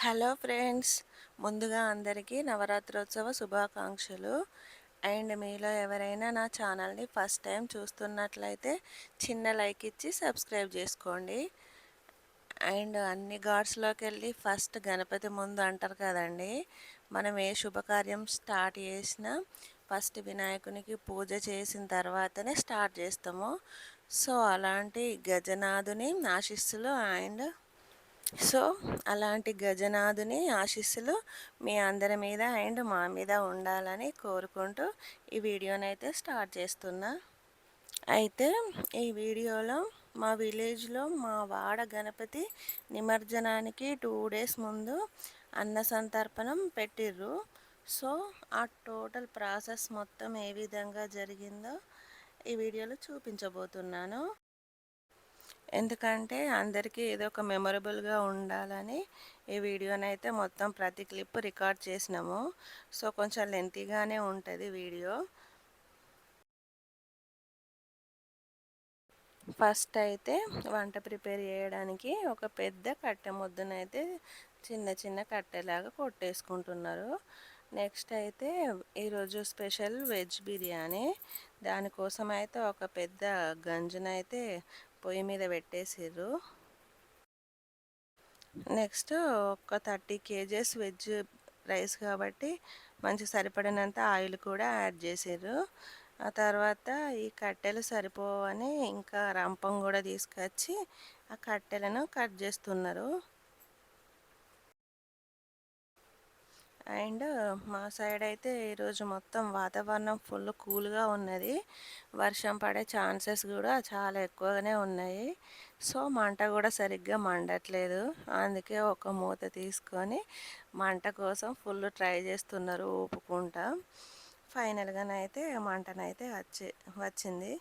Hello friends, ముందుగా అందరికీ నవరాత్రోత్సవ శుభాకాంక్షలు. అండ్ మీలో ఎవరైనా నా ఛానల్ని ఫస్ట్ టైం చూస్తున్నట్లయితే చిన్న లైక్ ఇచ్చి సబ్స్క్రైబ్ చేసుకోండి. అండ్ అన్ని గాడ్స్లోకి వెళ్ళి ఫస్ట్ గణపతి ముందు అంటారు కదండి. మనం ఏ శుభకార్యం స్టార్ట్ చేసినా ఫస్ట్ వినాయకునికి పూజ చేసిన తర్వాతనే స్టార్ట్ చేస్తాము. సో అలాంటి గజనాథుని ఆశీస్సులు సో అలాంటి గజనాథుని ఆశీస్సులు మీ అందరి మీద అండ్ మా మీద ఉండాలని కోరుకుంటూ ఈ వీడియోనైతే స్టార్ట్ చేస్తున్నా. అయితే ఈ వీడియోలో మా విలేజ్లో మా వాడ గణపతి నిమజ్జనానికి 2 డేస్ ముందు అన్న సంతర్పణం పెట్టిర్రు. సో ఆ టోటల్ ప్రాసెస్ మొత్తం ఏ విధంగా జరిగిందో ఈ వీడియోలో చూపించబోతున్నాను. ఎందుకంటే అందరికీ ఏదో ఒక మెమొరబుల్గా ఉండాలని ఈ వీడియోనైతే మొత్తం ప్రతి క్లిప్ రికార్డ్ చేసినాము. సో కొంచెం లెంతీగానే ఉంటుంది వీడియో. ఫస్ట్ అయితే వంట ప్రిపేర్ చేయడానికి ఒక పెద్ద కట్టె ముద్దనైతే చిన్న చిన్న కట్టెలాగా కొట్టేసుకుంటున్నారు. నెక్స్ట్ అయితే ఈరోజు స్పెషల్ వెజ్ బిర్యానీ. దానికోసం అయితే ఒక పెద్ద గంజునైతే పొయ్యి మీద పెట్టేసిర్రు. నెక్స్ట్ ఒక 30 kgs వెజ్ రైస్ కాబట్టి మంచి సరిపడినంత ఆయిల్ కూడా యాడ్ చేసిర్రు. ఆ తర్వాత ఈ కట్టెలు సరిపోవని ఇంకా రంపం కూడా తీసుకొచ్చి ఆ కట్టెలను కట్ చేస్తున్నారు. అండ్ మా సైడ్ అయితే ఈరోజు మొత్తం వాతావరణం ఫుల్ కూల్గా ఉన్నది. వర్షం పడే ఛాన్సెస్ కూడా చాలా ఎక్కువగానే ఉన్నాయి. సో మంట కూడా సరిగ్గా మండట్లేదు. అందుకే ఒక మూత తీసుకొని మంట కోసం ఫుల్ ట్రై చేస్తున్నారు ఊపుకుంటా. ఫైనల్గానైతే మంటనైతే వచ్చింది.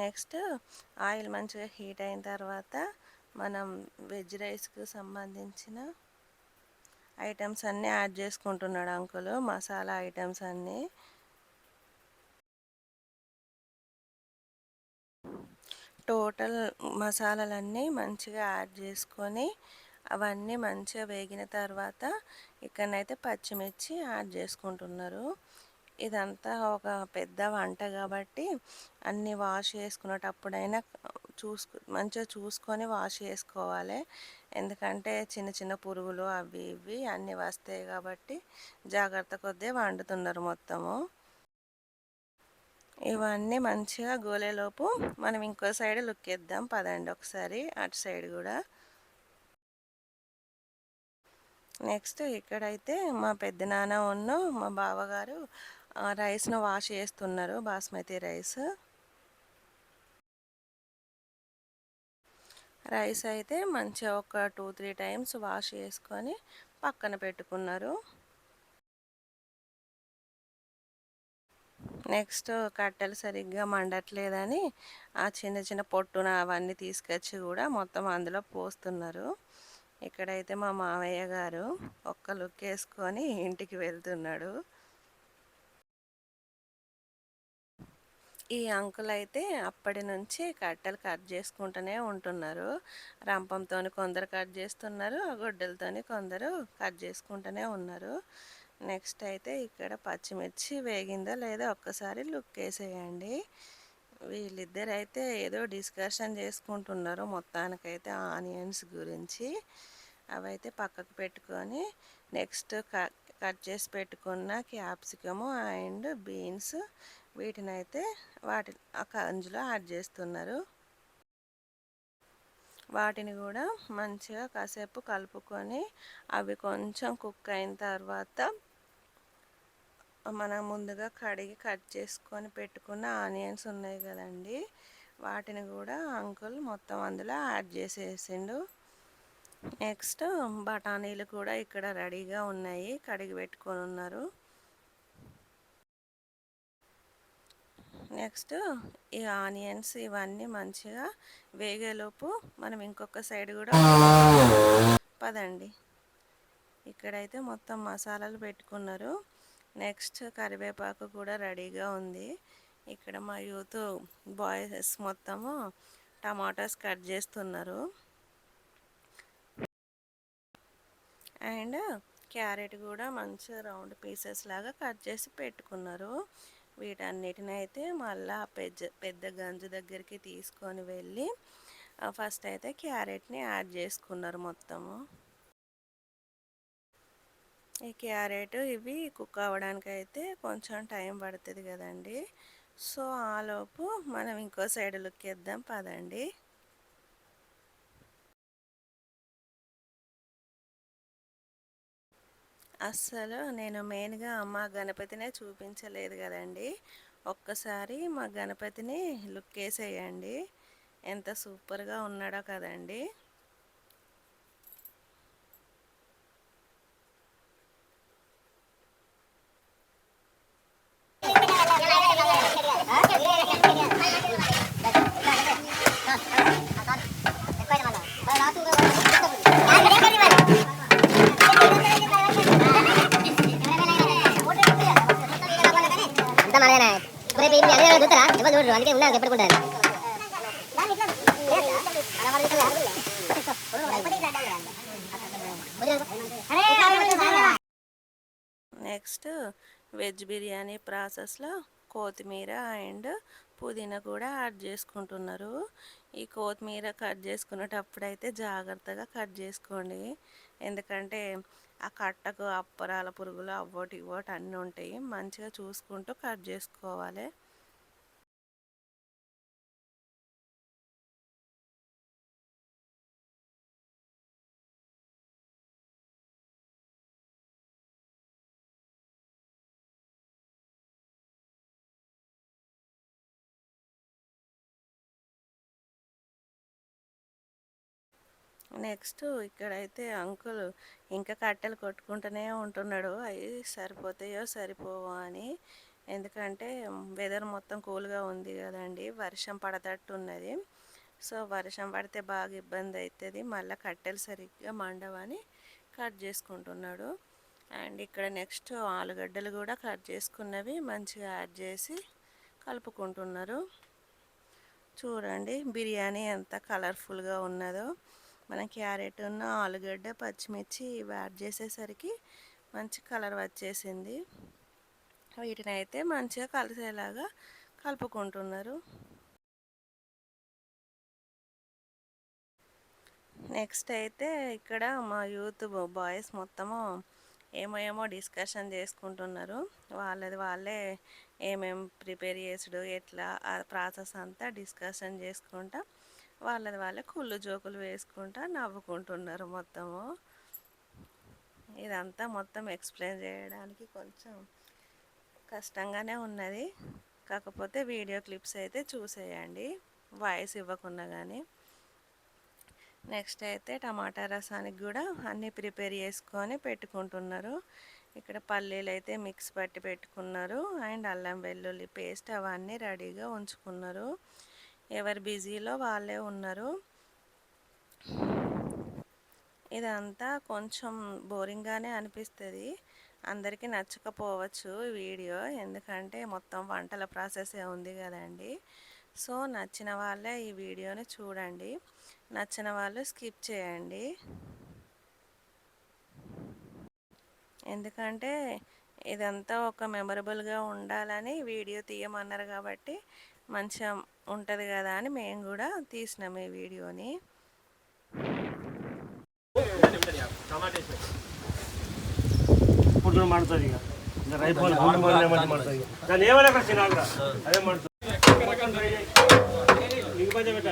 నెక్స్ట్ ఆయిల్ మంచిగా హీట్ అయిన తర్వాత మనం వెజ్ రైస్కి సంబంధించిన ఐటమ్స్ అన్నీ యాడ్ చేసుకుంటున్నాడు అంకుల్. మసాలా ఐటమ్స్ అన్నీ టోటల్ మసాలాలన్నీ మంచిగా యాడ్ చేసుకొని అవన్నీ మంచిగా వేగిన తర్వాత ఇక్కడనైతే పచ్చిమిర్చి యాడ్ చేసుకుంటున్నారు. ఇదంతా ఒక పెద్ద వంట కాబట్టి అన్నీ వాష్ చేసుకునేటప్పుడైనా మంచిగా చూసుకొని వాష్ చేసుకోవాలి. ఎందుకంటే చిన్న చిన్న పురుగులు అవి ఇవి అన్నీ వస్తాయి కాబట్టి జాగ్రత్త కొద్దీ వండుతున్నారు మొత్తము. ఇవన్నీ మంచిగా గోలేలోపు మనం ఇంకో సైడ్ లుక్ ఇద్దాం పదండి ఒకసారి అటు సైడ్ కూడా. నెక్స్ట్ ఇక్కడైతే మా పెద్దనాన్న మా బావగారు రైస్ను వాష్ చేస్తున్నారు, బాస్మతి రైస్. రైస్ అయితే మంచిగా ఒక 2-3 టైమ్స్ వాష్ చేసుకొని పక్కన పెట్టుకున్నారు. నెక్స్ట్ కట్టెలు సరిగ్గా మండట్లేదని ఆ చిన్న చిన్న పొట్టున అవన్నీ తీసుకొచ్చి కూడా మొత్తం అందులో పోస్తున్నారు. ఇక్కడైతే మా మావయ్య గారు ఒక్క లుక్ వేసుకొని ఇంటికి వెళ్తున్నాడు. ఈ అంకుల్ అయితే అప్పటి నుంచి కట్టెలు కట్ చేసుకుంటూనే ఉంటున్నారు. రంపంతో కొందరు కట్ చేస్తున్నారు, గొడ్డలతో కొందరు కట్ చేసుకుంటూనే ఉన్నారు. నెక్స్ట్ అయితే ఇక్కడ పచ్చిమిర్చి వేగిందో లేదో ఒక్కసారి లుక్ వేసేయండి. వీళ్ళిద్దరు అయితే ఏదో డిస్కషన్ చేసుకుంటున్నారు మొత్తానికైతే ఆనియన్స్ గురించి. అవైతే పక్కకు పెట్టుకొని నెక్స్ట్ కట్ చేసి పెట్టుకున్న క్యాప్సికము అండ్ బీన్స్ వీటినైతే ఆ కంజులో యాడ్ చేస్తున్నారు. వాటిని కూడా మంచిగా కాసేపు కలుపుకొని అవి కొంచెం కుక్ అయిన తర్వాత మనం ముందుగా కడిగి కట్ చేసుకొని పెట్టుకున్న ఆనియన్స్ ఉన్నాయి కదండి, వాటిని కూడా అంకుల్ మొత్తం అందులో యాడ్ చేసేసిండు. నెక్స్ట్ బఠానీలు కూడా ఇక్కడ రెడీగా ఉన్నాయి, కడిగి పెట్టుకొని ఉన్నారు. నెక్స్ట్ ఈ ఆనియన్స్ ఇవన్నీ మంచిగా వేగేలోపు మనం ఇంకొక సైడ్ కూడా పదండి. ఇక్కడైతే మొత్తం మసాలాలు పెట్టుకున్నారు. నెక్స్ట్ కరివేపాకు కూడా రెడీగా ఉంది. ఇక్కడ మా యూత్ బాయ్స్ మొత్తము టమాటాస్ కట్ చేస్తున్నారు. అండ్ క్యారెట్ కూడా మంచిగా రౌండ్ పీసెస్ లాగా కట్ చేసి పెట్టుకున్నారు. వీటన్నిటిని అయితే మళ్ళీ పెద్ద గంజు దగ్గరికి తీసుకొని వెళ్ళి ఫస్ట్ అయితే క్యారెట్ని యాడ్ చేసుకున్నారు మొత్తము. ఈ క్యారెట్ ఇవి కుక్ అవ్వడానికి అయితే కొంచెం టైం పడుతుంది కదండి. సో ఆలోపు మనం ఇంకో సైడ్ లుక్ వేద్దాం పదండి. అస్సలు నేను మెయిన్గా మా గణపతినే చూపించలేదు కదండి. ఒక్కసారి మా గణపతిని లుక్ వేసేయండి, ఎంత సూపర్గా ఉన్నాడో కదండి. అందుకే ఉన్నా ఎప్పుడుకుంటాను. నెక్స్ట్ వెజ్ బిర్యానీ ప్రాసెస్లో కొత్తిమీర అండ్ పుదీనా కూడా యాడ్ చేసుకుంటున్నారు. ఈ కొత్తిమీర కట్ చేసుకునేటప్పుడు అయితే జాగ్రత్తగా కట్ చేసుకోండి, ఎందుకంటే ఆ కట్టకు అప్పరాల పురుగులు అవ్వటి ఇవ్వటి అన్నీ ఉంటాయి. మంచిగా చూసుకుంటూ కట్ చేసుకోవాలి. నెక్స్ట్ ఇక్కడైతే అంకుల్ ఇంకా కట్టెలు కొట్టుకుంటూనే ఉంటున్నాడు, అవి సరిపోతాయో సరిపోవో అని. ఎందుకంటే వెదర్ మొత్తం కూల్గా ఉంది కదండి, వర్షం పడతట్టు ఉన్నది. సో వర్షం పడితే బాగా ఇబ్బంది అవుతుంది, మళ్ళీ కట్టెలు సరిగ్గా మండవని కట్ చేసుకుంటున్నాడు. అండ్ ఇక్కడ నెక్స్ట్ ఆలుగడ్డలు కూడా కట్ చేసుకున్నవి మంచిగా యాడ్ చేసి కలుపుకుంటున్నారు. చూడండి బిర్యానీ ఎంత కలర్ఫుల్గా ఉన్నదో. మనం క్యారెట్ ఉన్న ఆలుగడ్డ పచ్చిమిర్చి ఇవి యాడ్ చేసేసరికి మంచి కలర్ వచ్చేసింది. వీటిని అయితే మంచిగా కలిసేలాగా కలుపుకుంటున్నారు. నెక్స్ట్ అయితే ఇక్కడ మా యూత్ బాయ్స్ మొత్తము ఏమో డిస్కషన్ చేసుకుంటున్నారు. వాళ్ళే ఏమేం ప్రిపేర్ చేసుడు ఎట్లా ఆ ప్రాసెస్ అంతా డిస్కషన్ చేసుకుంటా వాళ్ళే కుళ్ళు జోకులు వేసుకుంటా నవ్వుకుంటున్నారు మొత్తము. ఇదంతా మొత్తం ఎక్స్ప్లెయిన్ చేయడానికి కొంచెం కష్టంగానే ఉన్నది, కాకపోతే వీడియో క్లిప్స్ అయితే చూసేయండి వాయిస్ ఇవ్వకుండా కానీ. నెక్స్ట్ అయితే టమాటా రసానికి కూడా అన్నీ ప్రిపేర్ చేసుకొని పెట్టుకుంటున్నారు. ఇక్కడ పల్లీలు అయితే మిక్స్ పట్టి పెట్టుకున్నారు అండ్ అల్లం వెల్లుల్లి పేస్ట్ అవన్నీ రెడీగా ఉంచుకున్నారు. ఎవరు బిజీలో వాళ్ళే ఉన్నారు. ఇదంతా కొంచెం బోరింగ్గానే అనిపిస్తుంది, అందరికీ నచ్చకపోవచ్చు వీడియో, ఎందుకంటే మొత్తం వంటల ప్రాసెసే ఉంది కదండి. సో నచ్చిన వాళ్ళే ఈ వీడియోని చూడండి, నచ్చిన వాళ్ళు స్కిప్ చేయండి. ఎందుకంటే ఇదంతా ఒక మెమరబుల్గా ఉండాలని వీడియో తీయమన్నారు కాబట్టి మంచిగా ఉంటుంది కదా అని మేము కూడా తీసినాం ఈ వీడియోని. ఇప్పుడు ಮಾಡ್ತದೆ ಈಗ ರೈತ ಮಾಡ್ತದೆ ನಾನು ಏವಲ್ಲ ಕಳ್ಸಿ ನಾಲ್ಕ ಅದೇ ಮಾಡ್ತದೆ ಲಿಂಕ್ ಬಂದೆ ಬೇಟ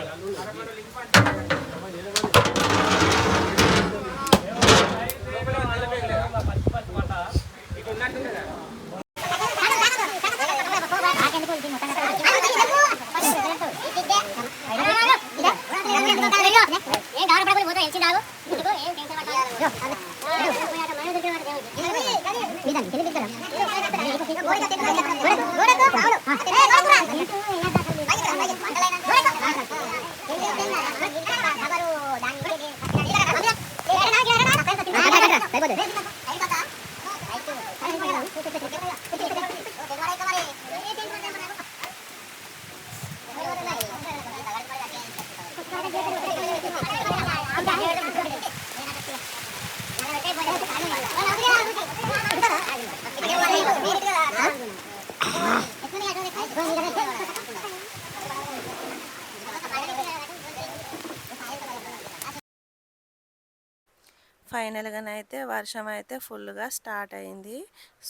ఫైనల్గానైతే వర్షం అయితే ఫుల్గా స్టార్ట్ అయింది.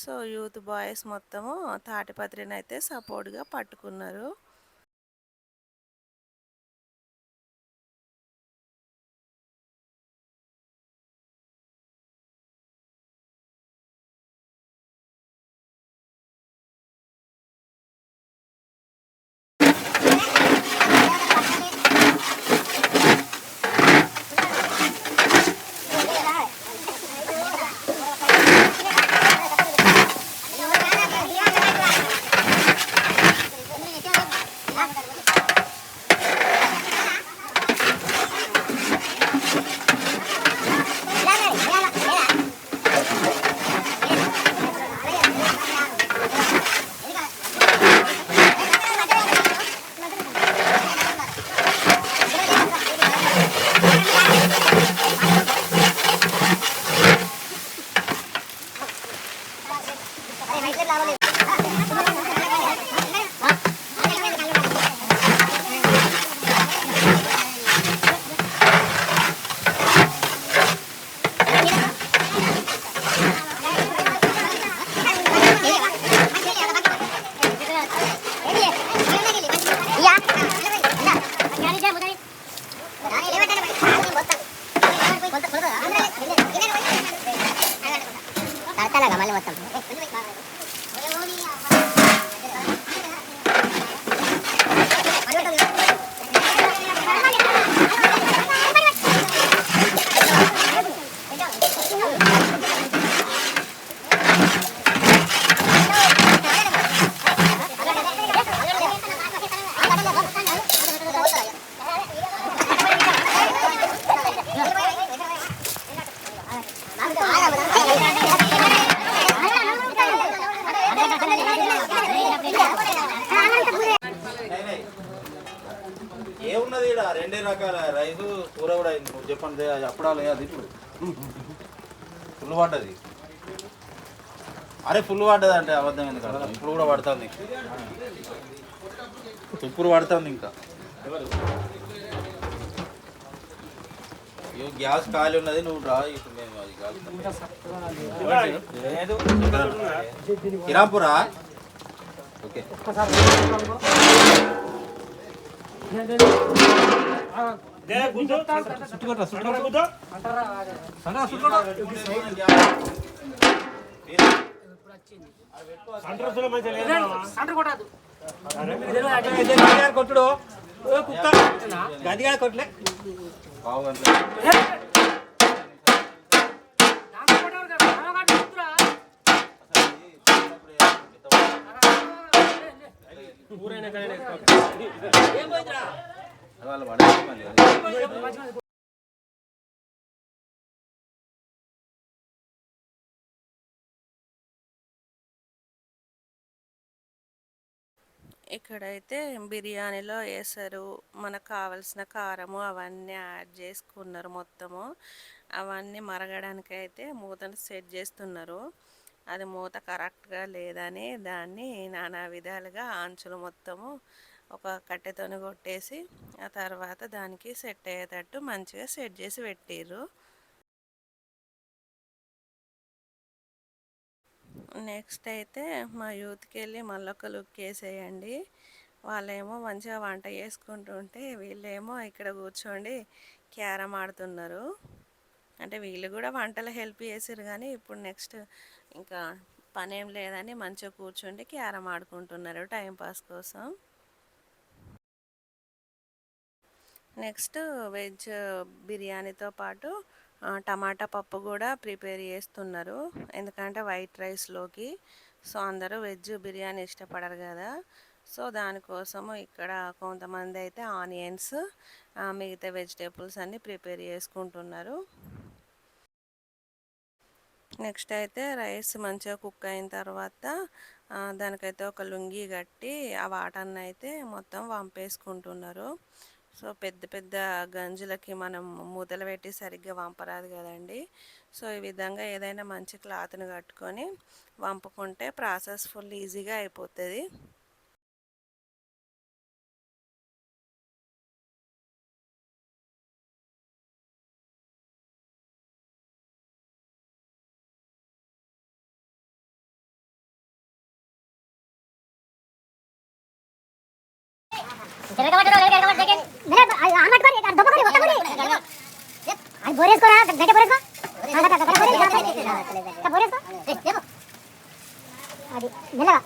సో యూత్ బాయ్స్ మొత్తము తాటిపత్రిని అయితే సపోర్ట్గా పట్టుకున్నారు. మళ్ళీ మొత్తం ఏమున్నది ఇక్కడ రెండే రకాల రైసు కూర కూడా అయింది. నువ్వు చెప్పండి అప్పుడాలి అది ఇప్పుడు ఫుల్ పడ్డది. అరే ఫుల్ పడ్డది అంటే అబద్ధం ఎందుకు అర్థం. ఇప్పుడు కూడా పడుతుంది, ఇప్పుడు పడుతుంది ఇంకా. గ్యాస్ ఖాళీ ఉన్నది, నువ్వు రా. ఇప్పుడు మేము అది కిరాపురా. ఓకే కొట్టుడు గదిగా కొట్లే పావు గంట వాళ్ళు పడేది మళ్ళీ. ఇక్కడైతే బిర్యానీలో వేసారు, మనకు కావలసిన కారము అవన్నీ యాడ్ చేసుకున్నారు మొత్తము. అవన్నీ మరగడానికి అయితే మూతను సెట్ చేస్తున్నారు. అది మూత కరెక్ట్గా లేదని దాన్ని నానా విధాలుగా ఆంచులు మొత్తము ఒక కట్టెతోని కొట్టేసి ఆ తర్వాత దానికి సెట్ అయ్యేటట్టు మంచిగా సెట్ చేసి పెట్టిర్రు. నెక్స్ట్ అయితే మా యూత్కి వెళ్ళి మళ్ళొక లుక్ వేసేయండి. వాళ్ళేమో మంచిగా వంట చేసుకుంటుంటే వీళ్ళేమో ఇక్కడ కూర్చోండి క్యారమ్ ఆడుతున్నారు. అంటే వీళ్ళు కూడా వంటలు హెల్ప్ చేసారు, కానీ ఇప్పుడు నెక్స్ట్ ఇంకా పనేం లేదని మంచిగా కూర్చుండి క్యారమ్ ఆడుకుంటున్నారు టైంపాస్ కోసం. నెక్స్ట్ వెజ్ బిర్యానీతో పాటు టమాటా పప్పు కూడా ప్రిపేర్ చేస్తున్నారు, ఎందుకంటే వైట్ రైస్లోకి. సో అందరూ వెజ్ బిర్యానీ ఇష్టపడరు కదా, సో దానికోసము ఇక్కడ కొంతమంది అయితే ఆనియన్స్ మిగతా వెజిటేబుల్స్ అన్నీ ప్రిపేర్ చేసుకుంటున్నారు. నెక్స్ట్ అయితే రైస్ మంచిగా కుక్ అయిన తర్వాత దానికైతే ఒక లుంగి కట్టి ఆ వాటర్ని అయితే మొత్తం వంపేసుకుంటున్నారు. సో పెద్ద పెద్ద గంజులకి మనం మూతలు పెట్టి సరిగ్గా వంపరాదు కదండి. సో ఈ విధంగా ఏదైనా మంచి క్లాత్ని కట్టుకొని వంపుకుంటే ప్రాసెస్ ఫుల్ ఈజీగా అయిపోతుంది. అది మెల్లగా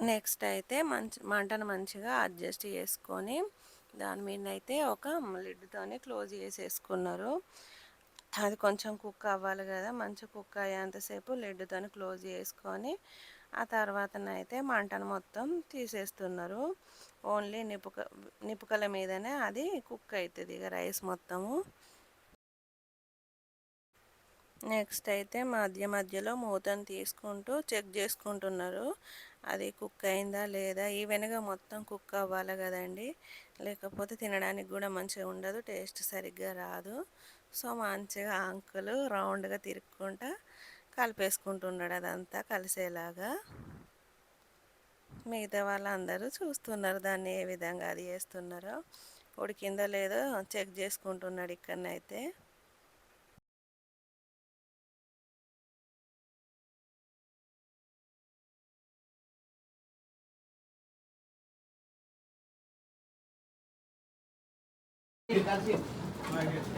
నెక్స్ట్ అయితే మంటను మంచిగా అడ్జస్ట్ చేసుకొని దాని మీద అయితే ఒక లిడ్తోనే క్లోజ్ చేసేసుకున్నారు. అది కొంచెం కుక్ అవ్వాలి కదా, మంచిగా కుక్ అయ్యేంతసేపు లిడ్తోని క్లోజ్ చేసుకొని ఆ తర్వాతనైతే మంటను మొత్తం తీసేస్తున్నారు. ఓన్లీ నిపుకల మీదనే అది కుక్ అవుతుంది ఇక రైస్ మొత్తము. నెక్స్ట్ అయితే మధ్య మధ్యలో మూతను తీసుకుంటూ చెక్ చేసుకుంటున్నారు అది కుక్ అయిందా లేదా. ఈవెన్గా మొత్తం కుక్ అవ్వాలి కదండి, లేకపోతే తినడానికి కూడా మంచిగా ఉండదు, టేస్ట్ సరిగ్గా రాదు. సో మంచిగా అంకులు రౌండ్గా తిరుక్కుంటా కలిపేసుకుంటున్నాడు అదంతా కలిసేలాగా. మిగతా వాళ్ళందరూ చూస్తున్నారు దాన్ని ఏ విధంగా అది చేస్తున్నారో. ఉడికిందో లేదో చెక్ చేసుకుంటున్నాడు ఇక్కడనైతే.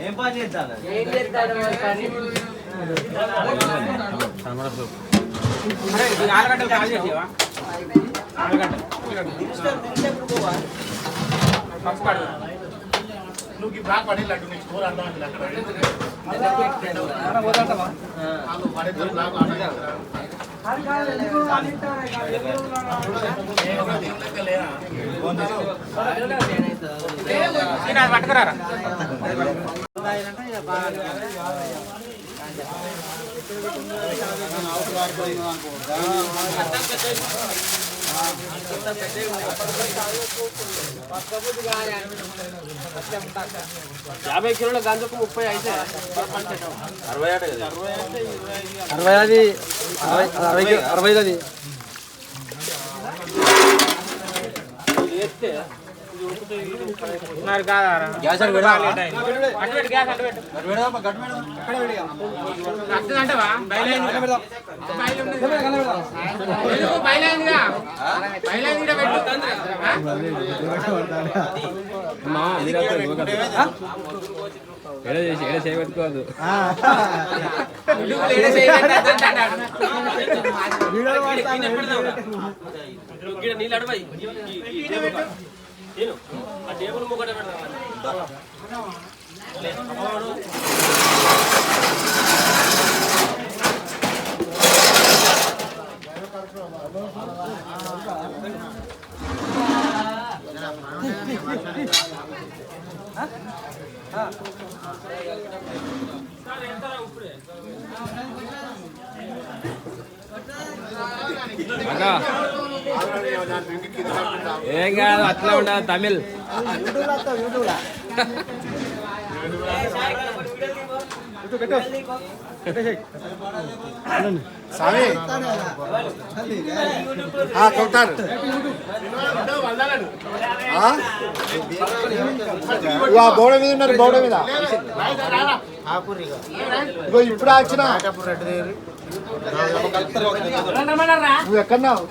ఏం పని చేస్తాను నువ్వు బాగా పడేలాడు నీకు స్కోర్ అర్థం పట్టుకురారా. యాభై కిలోల గంజకు 30 అయితే 60 అది చేయబెట్టుకోవద్దు. నీళ్ళు అడవాయి ఆ టేబుల్ ముగ్గట పెడతా. ఏం కాదు అట్లా ఉండదు తమిళ్. బోడ మీద ఉన్నారు, బోడ మీద ఇప్పుడు వచ్చిన నువ్వు ఎక్కడున్నావు?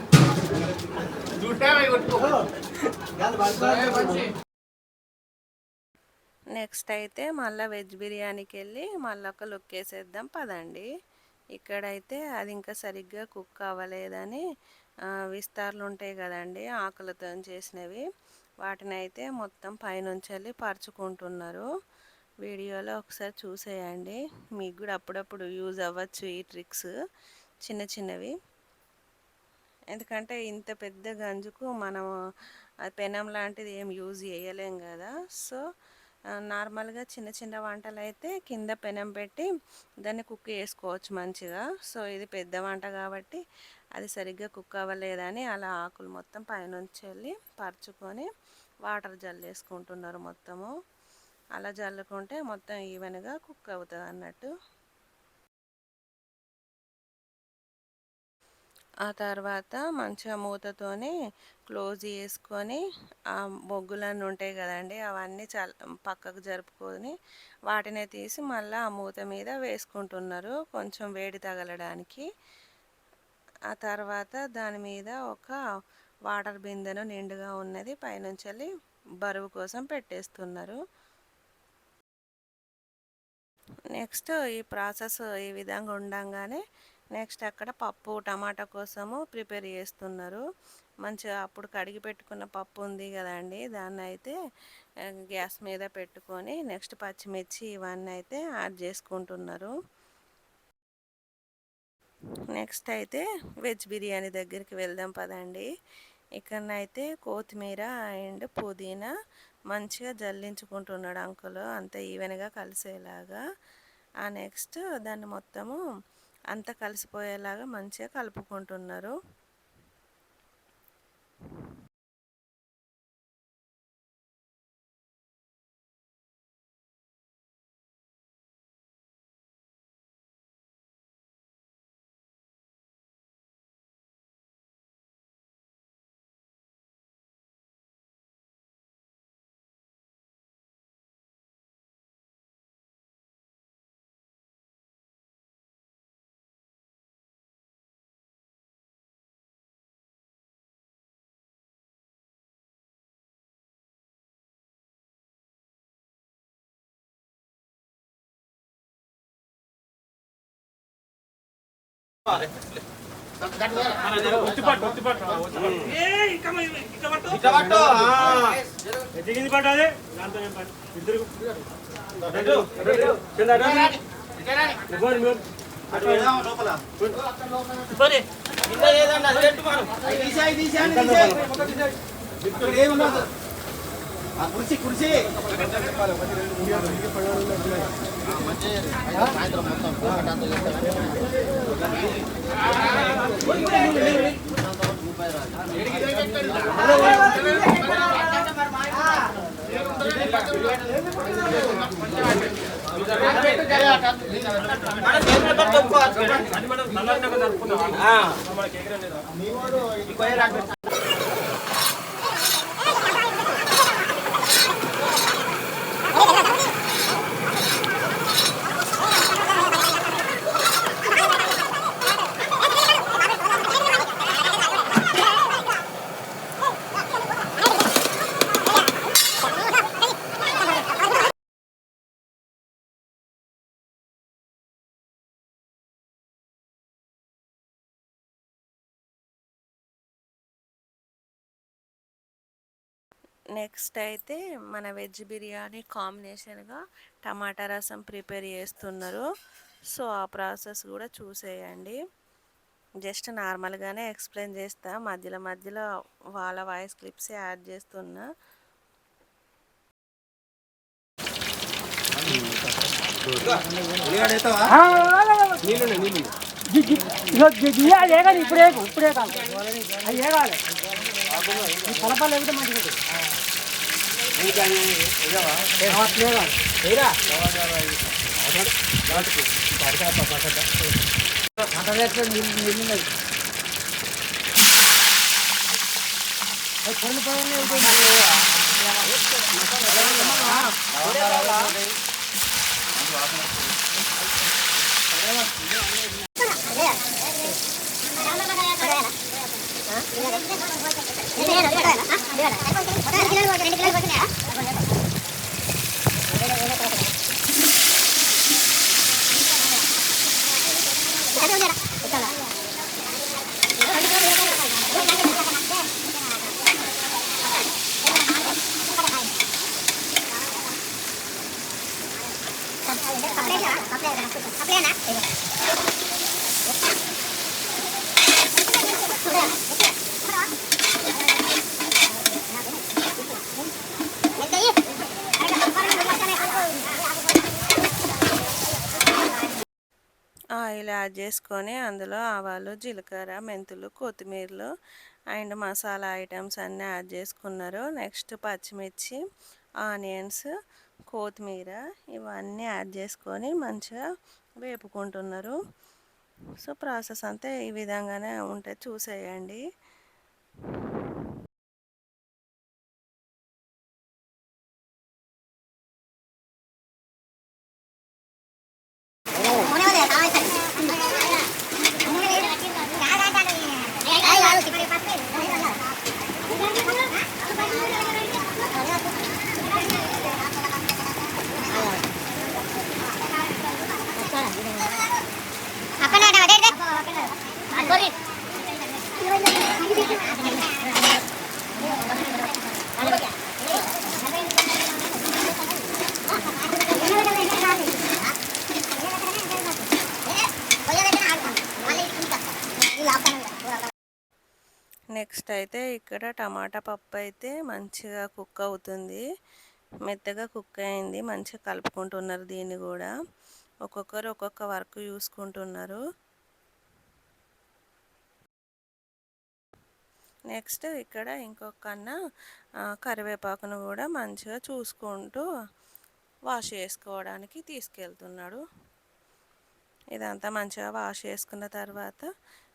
నెక్స్ట్ అయితే మళ్ళీ వెజ్ బిర్యానీకి వెళ్ళి మళ్ళీ ఒక లుక్ వేసేద్దాం పదండి. ఇక్కడైతే అది ఇంకా సరిగ్గా కుక్ అవ్వలేదని విస్తార్లు ఉంటాయి కదండి ఆకులతో చేసినవి, వాటిని అయితే మొత్తం పైనుంచి వెళ్ళి పరుచుకుంటున్నారు. వీడియోలో ఒకసారి చూసేయండి, మీకు కూడా అప్పుడప్పుడు యూజ్ అవ్వచ్చు ఈ ట్రిక్స్ చిన్న చిన్నవి. ఎందుకంటే ఇంత పెద్ద గంజుకు మనం పెనం లాంటిది ఏం యూజ్ చేయలేం కదా. సో నార్మల్గా చిన్న చిన్న వంటలు అయితే కింద పెనం పెట్టి దాన్ని కుక్ చేసుకోవచ్చు మంచిగా. సో ఇది పెద్ద వంట కాబట్టి అది సరిగ్గా కుక్ అవ్వలేదని అలా ఆకులు మొత్తం పైనుంచి వెళ్ళి పరుచుకొని వాటర్ జల్లేసుకుంటున్నారు మొత్తము. అలా జల్లుకుంటే మొత్తం ఈవెన్గా కుక్ అవుతుంది అన్నట్టు. ఆ తర్వాత మంచిగా మూతతోని క్లోజ్ చేసుకొని ఆ బొగ్గులన్నీ ఉంటాయి కదండి, అవన్నీ పక్కకు జరుపుకొని వాటిని తీసి మళ్ళీ ఆ మూత మీద వేసుకుంటున్నారు కొంచెం వేడి తగలడానికి. ఆ తర్వాత దాని మీద ఒక వాటర్ బిందెను నిండుగా ఉన్నది పైనుంచి వెళ్ళి బరువు కోసం పెట్టేస్తున్నారు. నెక్స్ట్ ఈ ప్రాసెస్ ఈ విధంగా ఉండంగానే నెక్స్ట్ అక్కడ పప్పు టమాటా కోసము ప్రిపేర్ చేస్తున్నారు. మంచిగా అప్పుడు కడిగి పెట్టుకున్న పప్పు ఉంది కదండి, దాన్ని అయితే గ్యాస్ మీద పెట్టుకొని నెక్స్ట్ పచ్చిమిర్చి ఇవన్నీ అయితే యాడ్ చేసుకుంటున్నారు. నెక్స్ట్ అయితే వెజ్ బిర్యానీ దగ్గరికి వెళ్దాం పదండి. ఇక్కడనైతే కొత్తిమీర అండ్ పుదీనా మంచిగా జల్లించుకుంటున్నాడు అంకుల్, అంత ఈవెన్గా కలిసేలాగా. ఆ నెక్స్ట్ దాన్ని మొత్తము అంతా కలిసిపోయేలాగా మంచిగా కలుపుకుంటున్నారు. దిగింది పట్టాలి దాంతో ఇద్దరు కుర్చీ కుర్చీ నెక్స్ట్ అయితే మన వెజ్ బిర్యానీ కాంబినేషన్గా టమాటా రసం ప్రిపేర్ చేస్తున్నారు. సో ఆ ప్రాసెస్ కూడా చూసేయండి. జస్ట్ నార్మల్గానే ఎక్స్ప్లెయిన్ చేస్తా, మధ్యలో మధ్యలో వాళ్ళ వాయిస్ క్లిప్స్ యాడ్ చేస్తున్నా. ఇప్పుడే ఇప్పుడే కాదు అది ఏగాలి పొలపాలు వెళ్తే మంచిగా అప్లేనా ఆయిల్ యాడ్ చేసుకొని అందులో ఆవాలు, జీలకర్ర, మెంతులు, కొత్తిమీరలు అండ్ మసాలా ఐటమ్స్ అన్నీ యాడ్ చేసుకున్నారు. నెక్స్ట్ పచ్చిమిర్చి, ఆనియన్స్, కొత్తిమీర ఇవన్నీ యాడ్ చేసుకొని మంచిగా వేపుకుంటున్నారు. సో ప్రాసెస్ అంతా ఈ విధంగానే ఉంటుంది, చూసేయండి. నెక్స్ట్ అయితే ఇక్కడ టమాటా పప్పు అయితే మంచిగా కుక్ అవుతుంది, మెత్తగా కుక్ అయింది. మంచిగా కలుపుకుంటున్నారు. దీన్ని కూడా ఒక్కొక్కరు ఒక్కొక్క వర్క్ చూసుకుంటున్నారు. నెక్స్ట్ ఇక్కడ ఇంకొకన్న కరివేపాకును కూడా మంచిగా చూసుకుంటూ వాష్ చేసుకోవడానికి తీసుకెళ్తున్నాడు. ఇదంతా మంచిగా వాష్ చేసుకున్న తర్వాత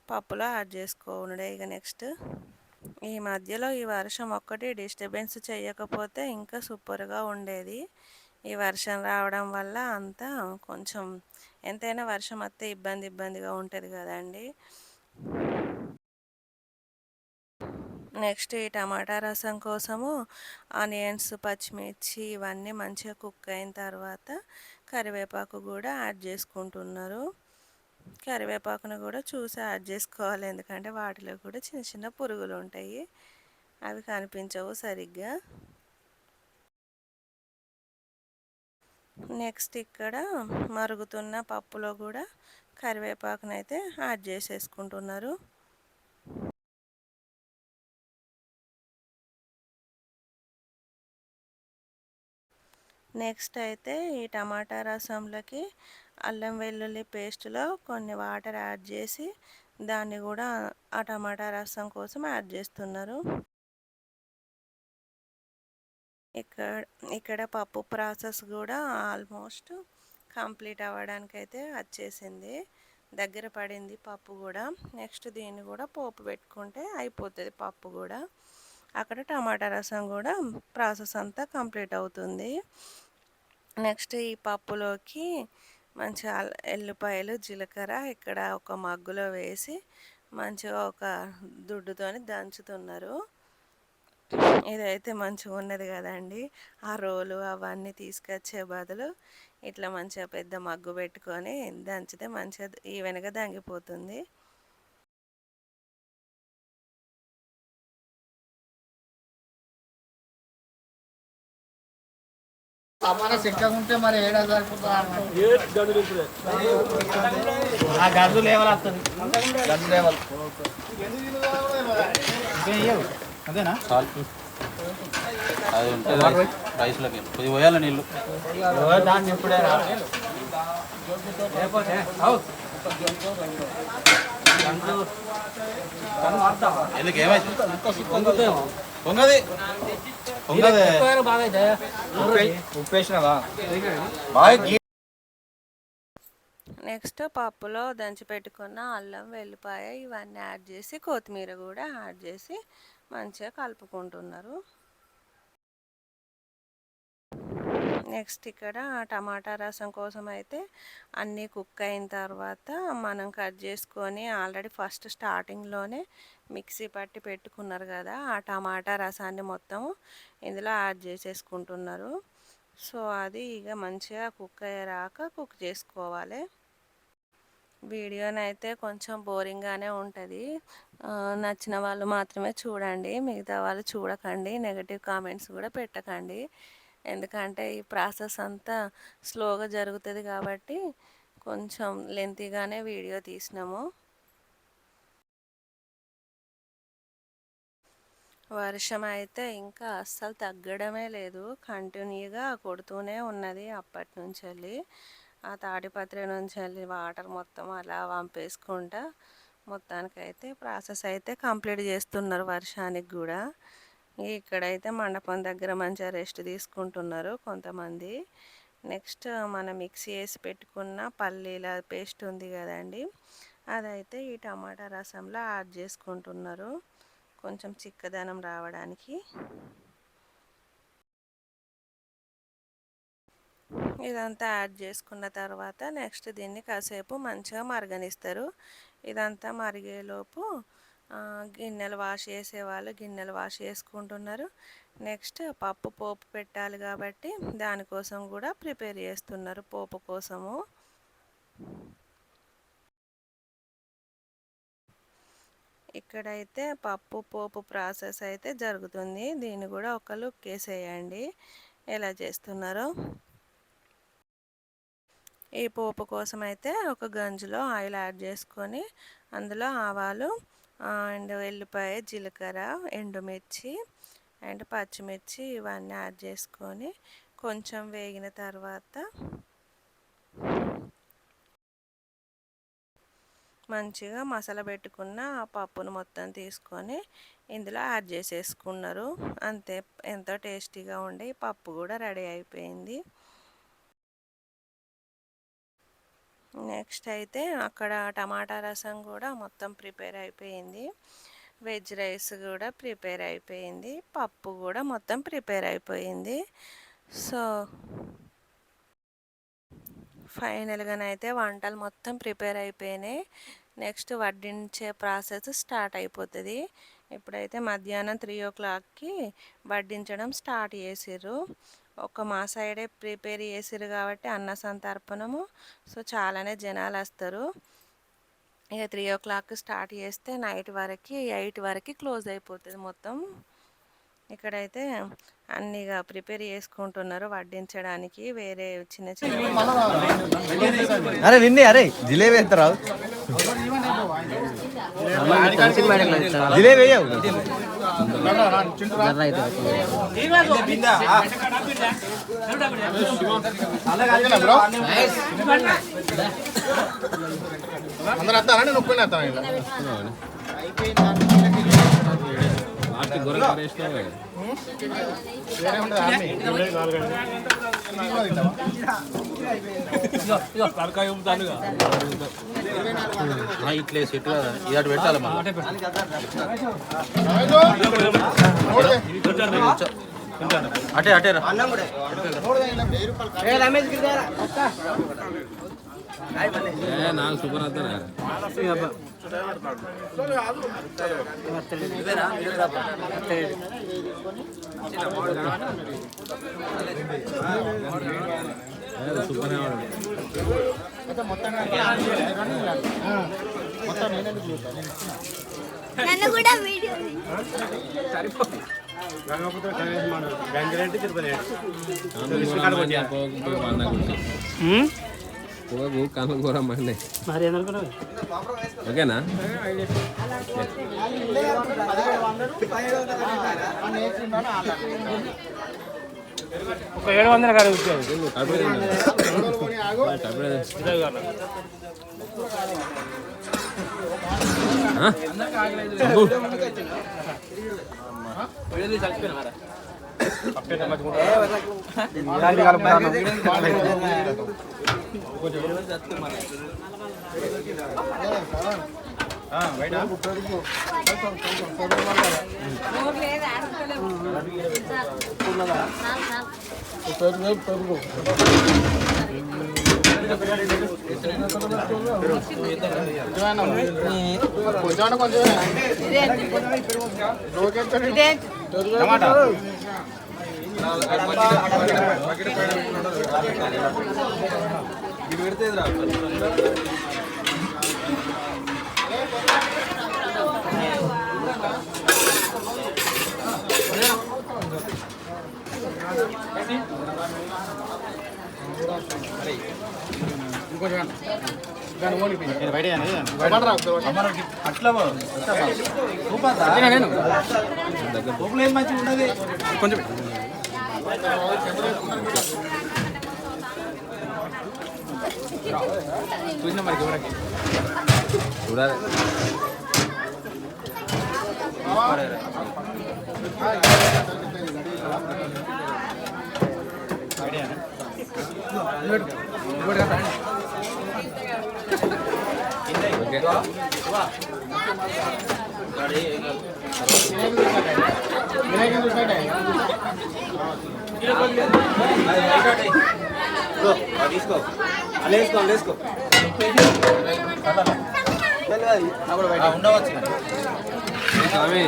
పప్పులో యాడ్ చేసుకోండి. ఇక నెక్స్ట్ ఈ మధ్యలో ఈ వర్షం ఒక్కటి డిస్టర్బెన్స్ చేయకపోతే ఇంకా సూపర్గా ఉండేది. ఈ వర్షం రావడం వల్ల అంతా కొంచెం ఎంతైనా వర్షం వస్తే ఇబ్బందిగా ఉంటుంది కదండి. నెక్స్ట్ ఈ టమాటా రసం కోసము ఆనియన్స్, పచ్చిమిర్చి ఇవన్నీ మంచిగా కుక్ అయిన తర్వాత కరివేపాకు కూడా యాడ్ చేసుకుంటున్నారు. కరివేపాకును కూడా చూసి యాడ్ చేసుకోవాలి, ఎందుకంటే వాటిలో కూడా చిన్న చిన్న పురుగులు ఉంటాయి, అవి కనిపించవు సరిగ్గా. నెక్స్ట్ ఇక్కడ మరుగుతున్న పప్పులో కూడా కరివేపాకునైతే యాడ్ చేసేసుకుంటున్నారు. నెక్స్ట్ అయితే ఈ టమాటా రసంలోకి అల్లం వెల్లుల్లి పేస్టులో కొన్ని వాటర్ యాడ్ చేసి దాన్ని కూడా ఆ టమాటా రసం కోసం యాడ్ చేస్తున్నారు. ఇక్కడ పప్పు ప్రాసెస్ కూడా ఆల్మోస్ట్ కంప్లీట్ అవ్వడానికి అయితే వచ్చేసింది, దగ్గర పడింది పప్పు కూడా. నెక్స్ట్ దీన్ని కూడా పోపు పెట్టుకుంటే అయిపోతుంది పప్పు కూడా. అక్కడ టమాటా రసం కూడా ప్రాసెస్ అంతా కంప్లీట్ అవుతుంది. నెక్స్ట్ ఈ పప్పులోకి మంచిగా ఎల్లిపాయలు, జీలకర్ర ఇక్కడ ఒక మగ్గులో వేసి మంచిగా ఒక దుడ్డుతోని దంచుతున్నారు. ఇదైతే మంచిగా ఉన్నది కదండి. ఆ రోలు అవన్నీ తీసుకొచ్చే బదులు ఇట్లా మంచిగా పెద్ద మగ్గు పెట్టుకొని దంచితే మంచిగా ఈవెన్గా దంగిపోతుంది. ఉంటే మరి ఏడా ఆ గడ్డు లేవల్ వస్తుంది, గడ్డు లేవల్ అదేనా అది ఉంటుంది రైస్లోకి కొద్దిగా పోయాలి నీళ్ళు. దాన్ని ఎప్పుడే ఎందుకు ఏమైంది? పొంగది పొంగదే ఉప్పేసినవా బాగా. నెక్స్ట్ పప్పులో దంచి పెట్టుకున్న అల్లం, వెల్లిపాయ ఇవన్నీ యాడ్ చేసి కొత్తిమీర కూడా యాడ్ చేసి మంచిగా కలుపుకుంటున్నారు. నెక్స్ట్ ఇక్కడ టమాటా రసం కోసం అయితే అన్నీ కుక్ అయిన తర్వాత మనం కట్ చేసుకొని ఆల్రెడీ ఫస్ట్ స్టార్టింగ్లోనే మిక్సీ పట్టి పెట్టుకున్నారు కదా, ఆ టమాటా రసాన్ని మొత్తం ఇందులో యాడ్ చేసేసుకుంటున్నారు. సో అది ఇక మంచిగా కుక్ అయ్యేరాక కుక్ చేసుకోవాలి. వీడియోనైతే కొంచెం బోరింగ్గానే ఉంటుంది, నచ్చిన వాళ్ళు మాత్రమే చూడండి, మిగతా వాళ్ళు చూడకండి, నెగటివ్ కామెంట్స్ కూడా పెట్టకండి. ఎందుకంటే ఈ ప్రాసెస్ అంతా స్లోగా జరుగుతుంది కాబట్టి కొంచెం లెంతీగానే వీడియో తీసినాము. వర్షం అయితే ఇంకా అస్సలు తగ్గడమే లేదు, కంటిన్యూగా కొడుతూనే ఉన్నది అప్పటి నుంచి వెళ్ళి. ఆ తాడిపత్రి నుంచి వెళ్ళి వాటర్ మొత్తం అలా వంపేసుకుంటా మొత్తానికైతే ప్రాసెస్ అయితే కంప్లీట్ చేస్తున్నారు వర్షానికి కూడా. ఇక్కడైతే మండపం దగ్గర మంచిగా రెస్ట్ తీసుకుంటున్నారు కొంతమంది. నెక్స్ట్ మనం మిక్సీ వేసి పెట్టుకున్న పల్లీల పేస్ట్ ఉంది కదండి, అదైతే ఈ టమాటా రసంలో యాడ్ చేసుకుంటున్నారు కొంచెం చిక్కదనం రావడానికి. ఇదంతా యాడ్ చేసుకున్న తర్వాత నెక్స్ట్ దీన్ని కాసేపు మంచిగా మరగనిస్తారు. ఇదంతా మరిగేలోపు గిన్నెలు వాష్ చేసేవాళ్ళు గిన్నెలు వాష్ చేసుకుంటున్నారు. నెక్స్ట్ పప్పు పోపు పెట్టాలి కాబట్టి దానికోసం కూడా ప్రిపేర్ చేస్తున్నారు పోపు కోసము. ఇక్కడైతే పప్పు పోపు ప్రాసెస్ అయితే జరుగుతుంది. దీన్ని కూడా ఒక లుక్ వేసేయండి ఎలా చేస్తున్నారో. ఈ పోపు కోసం అయితే ఒక గంజులో ఆయిల్ యాడ్ చేసుకొని అందులో ఆవాలు అండ్ వెల్లిపాయ, జీలకర్ర, ఎండుమిర్చి అండ్ పచ్చిమిర్చి ఇవన్నీ యాడ్ చేసుకొని కొంచెం వేగిన తర్వాత మంచిగా మసాలా పెట్టుకున్న ఆ పప్పును మొత్తం తీసుకొని ఇందులో యాడ్ చేసేసుకున్నారు. అంతే, ఎంతో టేస్టీగా ఉండే పప్పు కూడా రెడీ అయిపోయింది. నెక్స్ట్ అయితే అక్కడ టమాటా రసం కూడా మొత్తం ప్రిపేర్ అయిపోయింది. వెజ్ రైస్ కూడా ప్రిపేర్ అయిపోయింది. పప్పు కూడా మొత్తం ప్రిపేర్ అయిపోయింది. సో ఫైనల్గానైతే వంటలు మొత్తం ప్రిపేర్ అయిపోయినాయి. నెక్స్ట్ వడ్డించే ప్రాసెస్ స్టార్ట్ అయిపోతుంది. ఇప్పుడైతే మధ్యాహ్నం 3 o'clockకి వడ్డించడం స్టార్ట్ చేసిర్రు. మా సైడే ప్రిపేర్ చేసిర్రు కాబట్టి అన్న సంతర్పణము. సో చాలానే జనాలు వస్తారు. ఇక 3 o'clock స్టార్ట్ చేస్తే నైట్ వరకు 8 వరకు క్లోజ్ అయిపోతుంది మొత్తం. ఇక్కడైతే అన్నీగా ప్రిపేర్ చేసుకుంటున్నారు వడ్డించడానికి. వేరే చిన్న చిన్న అరే విన్నీ అరే జిలేబీ ఎత్తరా జిలేబీ వేయవు అందరూ వస్తారా నేను ఒక్కనే వస్తాను ఇట్లే సెట్ కదా ఇటు పెట్టాలి అటే అటే నాకు సూపర్ అవుతారా సూపర్ నన్ను కూడా వీడియో పొగకు కళ్ళు కూర మండే ఓకేనా? ఒక 700 కాదు అట్లా ఏం మంచిగా ఉన్నది కొంచెం చూసిన మరి ఎవరికి చూడాలి ఓకే తీసుకో వేసుకో వేసుకో ఉండవచ్చు స్వామి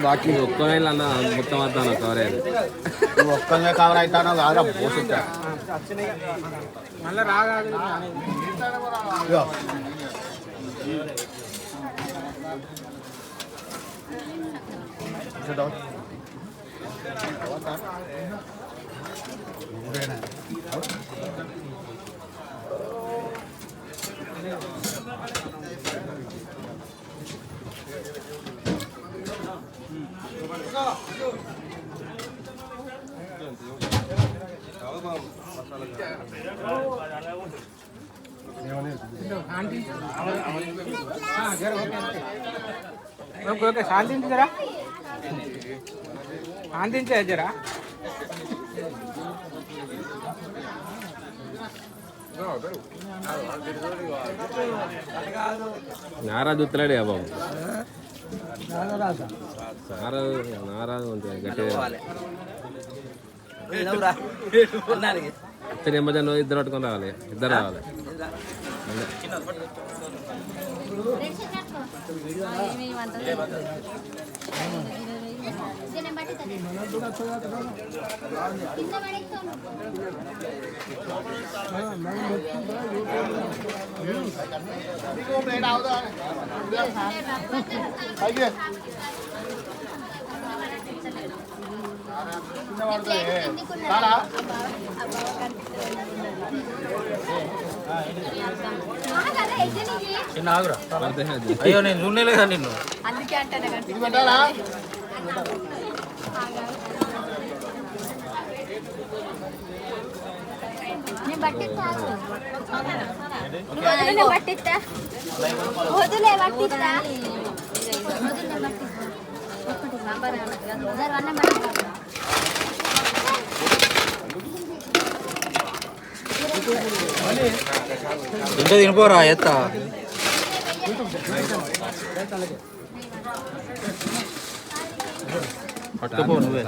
బాకీ ఒక్కనే అన్న మొత్తం అంతా కవర్ అయ్యేది నువ్వు ఒక్కనే కవర్ అవుతానో కాదురా పోసుంటా మళ్ళీ రాగాదు ఓకే శాంతించరా శాంతించే జరా నారాజు ఉత్తరాడే బాబు నారాజు ఉంటుంది గట్టిగా నెమ్మది ఇద్దరు పట్టుకొని రావాలి ఇద్దరు రావాలి అయ్యో నేను చూడలేదా నిన్ను ఇంత తినిపోరా ఎత్త పట్టుకోపో నువ్వే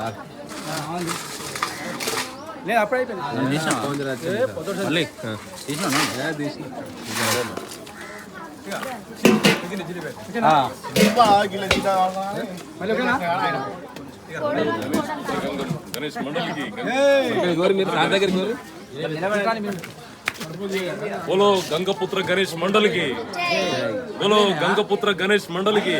లేదు అప్పుడే అయిపోయింది మళ్ళీ తీసినా మళ్ళీ ఓకేనా గోరు మీరు సార్ దగ్గర గోరు बोलो गंगपुत्र गणेश मंडल की बोलो गंगपुत्र गणेश मंडल की